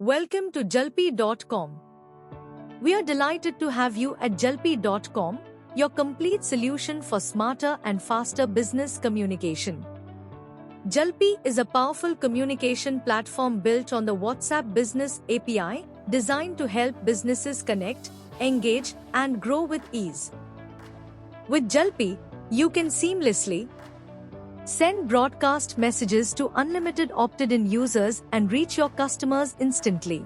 Welcome to Jalpi.com. We are delighted to have you at Jalpi.com, your complete solution for smarter and faster business communication. Jalpi is a powerful communication platform built on the WhatsApp Business API, designed to help businesses connect, engage, and grow with ease. With Jalpi, you can seamlessly send broadcast messages to unlimited opted-in users and reach your customers instantly.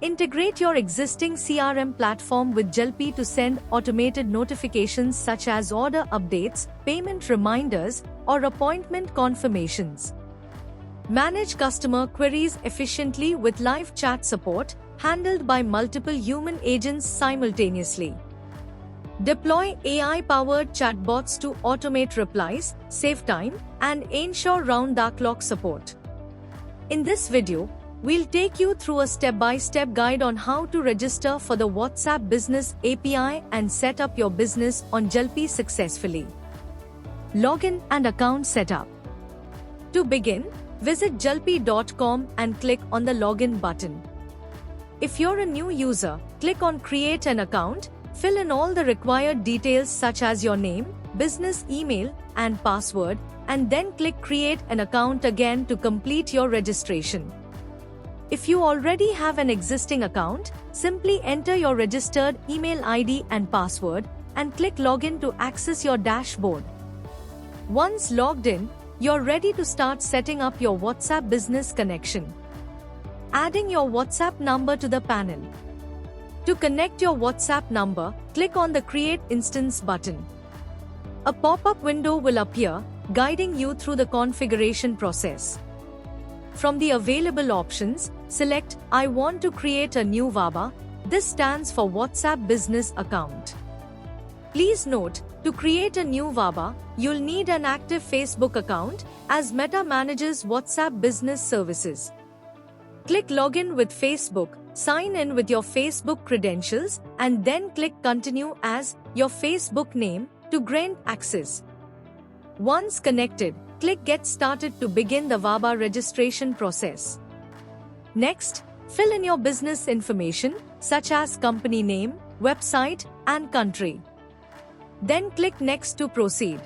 Integrate your existing CRM platform with Jalpi to send automated notifications such as order updates, payment reminders, or appointment confirmations. Manage customer queries efficiently with live chat support, handled by multiple human agents simultaneously. Deploy AI-powered chatbots to automate replies, save time, and ensure round-the-clock support. In this video, we'll take you through a step-by-step guide on how to register for the WhatsApp Business API and set up your business on Jalpi successfully. Login and account setup. To begin, visit Jalpi.com and click on the Login button. If you're a new user, click on Create an Account. Fill in all the required details such as your name, business email, and password, and then click Create an Account again to complete your registration. If you already have an existing account, simply enter your registered email ID and password, and click Login to access your dashboard. Once logged in, you're ready to start setting up your WhatsApp business connection. Adding your WhatsApp number to the panel. To connect your WhatsApp number, click on the Create Instance button. A pop-up window will appear, guiding you through the configuration process. From the available options, select I want to create a new WABA. This stands for WhatsApp Business Account. Please note, to create a new WABA, you'll need an active Facebook account, as Meta manages WhatsApp Business Services. Click Login with Facebook, sign in with your Facebook credentials, and then click Continue as your Facebook name to grant access. Once connected, click Get Started to begin the WABA registration process. Next, fill in your business information, such as company name, website, and country. Then click Next to proceed.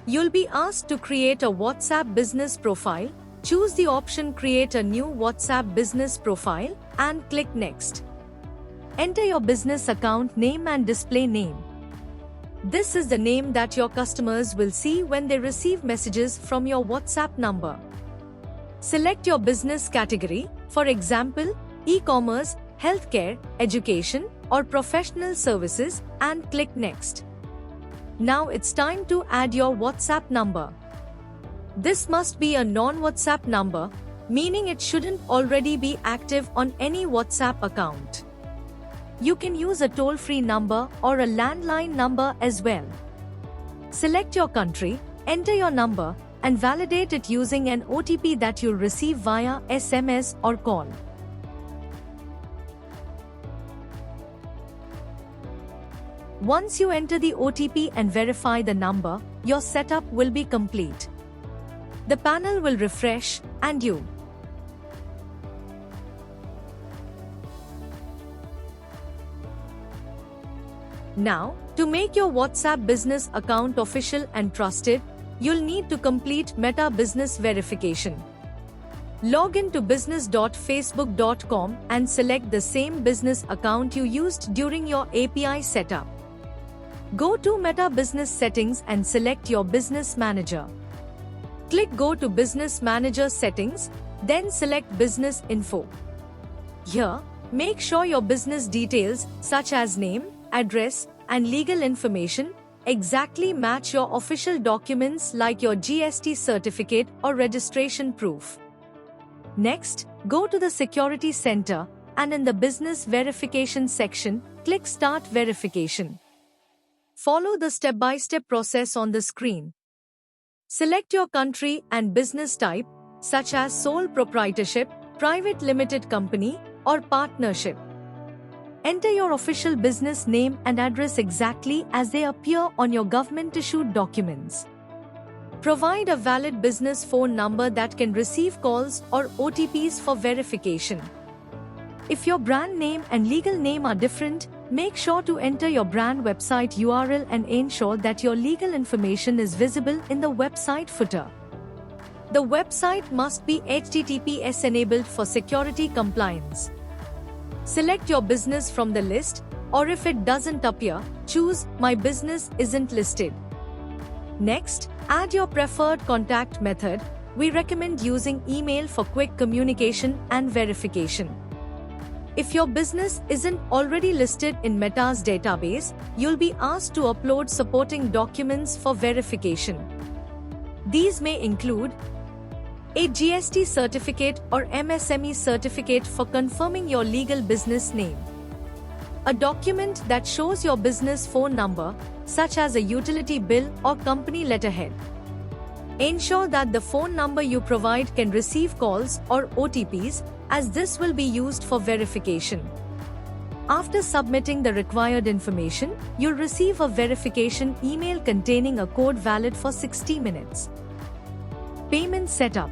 You'll be asked to create a WhatsApp business profile. Choose the option Create a new WhatsApp business profile and click Next. Enter your business account name and display name. This is the name that your customers will see when they receive messages from your WhatsApp number. Select your business category, for example, e-commerce, healthcare, education, or professional services, and click Next. Now it's time to add your WhatsApp number. This must be a non-WhatsApp number, meaning it shouldn't already be active on any WhatsApp account. You can use a toll-free number or a landline number as well. Select your country, enter your number, and validate it using an OTP that you'll receive via SMS or call. Once you enter the OTP and verify the number, your setup will be complete. The panel will refresh, and you Now, to make your WhatsApp business account official and trusted, you'll need to complete Meta Business Verification. Log in to business.facebook.com and select the same business account you used during your API setup. Go to Meta Business Settings and select your Business Manager. Click Go to Business Manager Settings, then select Business Info. Here, make sure your business details, such as name, address, and legal information, exactly match your official documents like your GST certificate or registration proof. Next, go to the Security Center, and in the Business Verification section, click Start Verification. Follow the step-by-step process on the screen. Select your country and business type, such as sole proprietorship, private limited company, or partnership. Enter your official business name and address exactly as they appear on your government-issued documents. Provide a valid business phone number that can receive calls or OTPs for verification. If your brand name and legal name are different, make sure to enter your brand website URL and ensure that your legal information is visible in the website footer. The website must be HTTPS enabled for security compliance. Select your business from the list, or if it doesn't appear, choose My Business Isn't Listed. Next, add your preferred contact method. We recommend using email for quick communication and verification. If your business isn't already listed in Meta's database, you'll be asked to upload supporting documents for verification. These may include a GST certificate or MSME certificate for confirming your legal business name, a document that shows your business phone number, such as a utility bill or company letterhead. Ensure that the phone number you provide can receive calls or OTPs, as this will be used for verification. After submitting the required information, you'll receive a verification email containing a code valid for 60 minutes. Payment setup.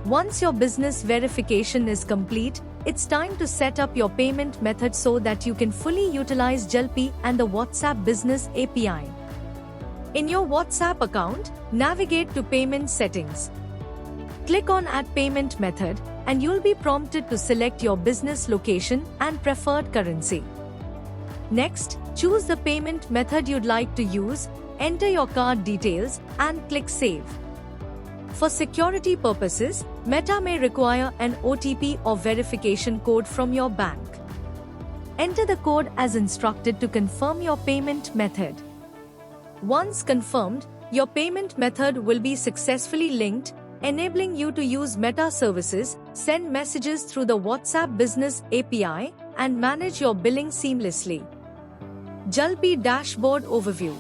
Once your business verification is complete, it's time to set up your payment method so that you can fully utilize Jalpi and the WhatsApp Business API. In your WhatsApp account, navigate to Payment Settings. Click on Add Payment Method, and you'll be prompted to select your business location and preferred currency. Next, choose the payment method you'd like to use, enter your card details, and click Save. For security purposes, Meta may require an OTP or verification code from your bank. Enter the code as instructed to confirm your payment method. Once confirmed, your payment method will be successfully linked, enabling you to use Meta services, send messages through the WhatsApp Business API, and manage your billing seamlessly. Jalpi Dashboard Overview.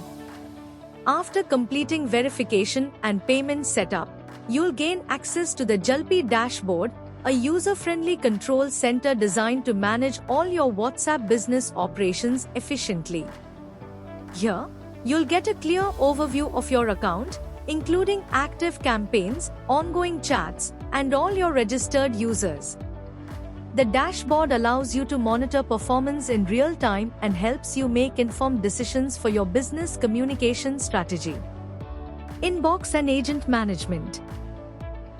After completing verification and payment setup, you'll gain access to the Jalpi Dashboard, a user-friendly control center designed to manage all your WhatsApp business operations efficiently. Here, you'll get a clear overview of your account, including active campaigns, ongoing chats, and all your registered users. The dashboard allows you to monitor performance in real time and helps you make informed decisions for your business communication strategy. Inbox and Agent Management.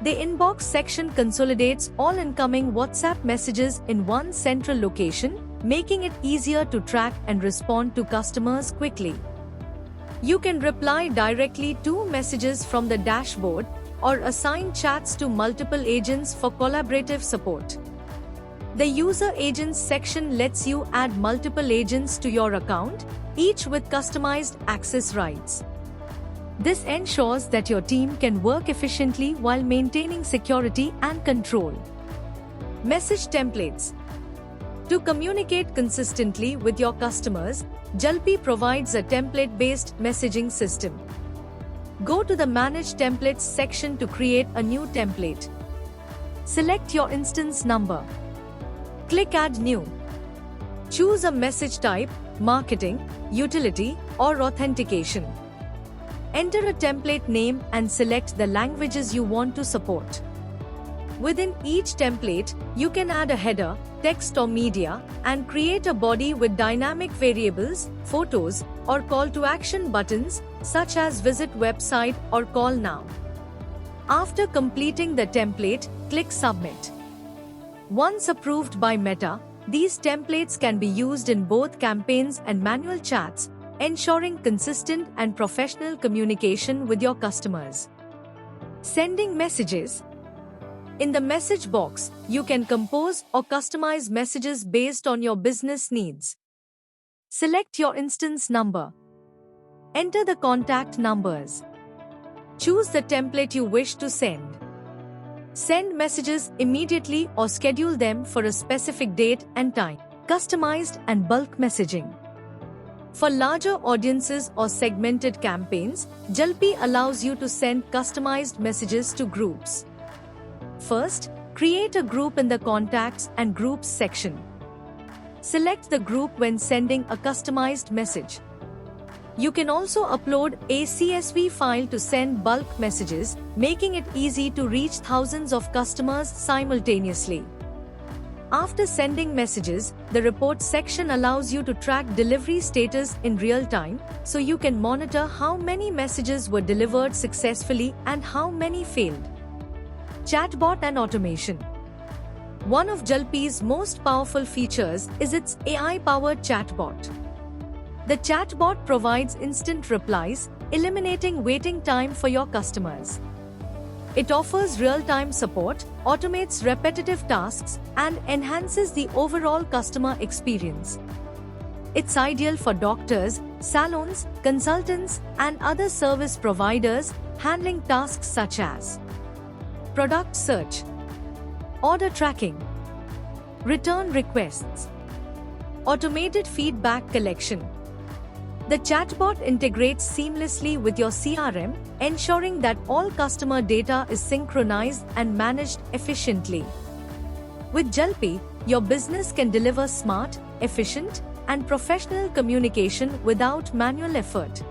The Inbox section consolidates all incoming WhatsApp messages in one central location, making it easier to track and respond to customers quickly. You can reply directly to messages from the dashboard or assign chats to multiple agents for collaborative support. The User Agents section lets you add multiple agents to your account, each with customized access rights. This ensures that your team can work efficiently while maintaining security and control. Message templates. To communicate consistently with your customers, Jalpi provides a template-based messaging system. Go to the Manage Templates section to create a new template. Select your instance number. Click Add New. Choose a message type, marketing, utility, or authentication. Enter a template name and select the languages you want to support. Within each template, you can add a header, text or media, and create a body with dynamic variables, photos, or call to action buttons, such as visit website or call now. After completing the template, click Submit. Once approved by Meta, these templates can be used in both campaigns and manual chats, ensuring consistent and professional communication with your customers. Sending messages. In the message box, you can compose or customize messages based on your business needs. Select your instance number. Enter the contact numbers. Choose the template you wish to send. Send messages immediately or schedule them for a specific date and time. Customized and bulk messaging. For larger audiences or segmented campaigns, Jalpi allows you to send customized messages to groups. First, create a group in the Contacts and Groups section. Select the group when sending a customized message. You can also upload a CSV file to send bulk messages, making it easy to reach thousands of customers simultaneously. After sending messages, the report section allows you to track delivery status in real time, so you can monitor how many messages were delivered successfully and how many failed. Chatbot and automation. One of Jalpi's most powerful features is its AI-powered chatbot. The chatbot provides instant replies, eliminating waiting time for your customers. It offers real-time support, automates repetitive tasks, and enhances the overall customer experience. It's ideal for doctors, salons, consultants, and other service providers handling tasks such as product search, order tracking, return requests, automated feedback collection. The chatbot integrates seamlessly with your CRM, ensuring that all customer data is synchronized and managed efficiently. With Jalpi, your business can deliver smart, efficient, and professional communication without manual effort.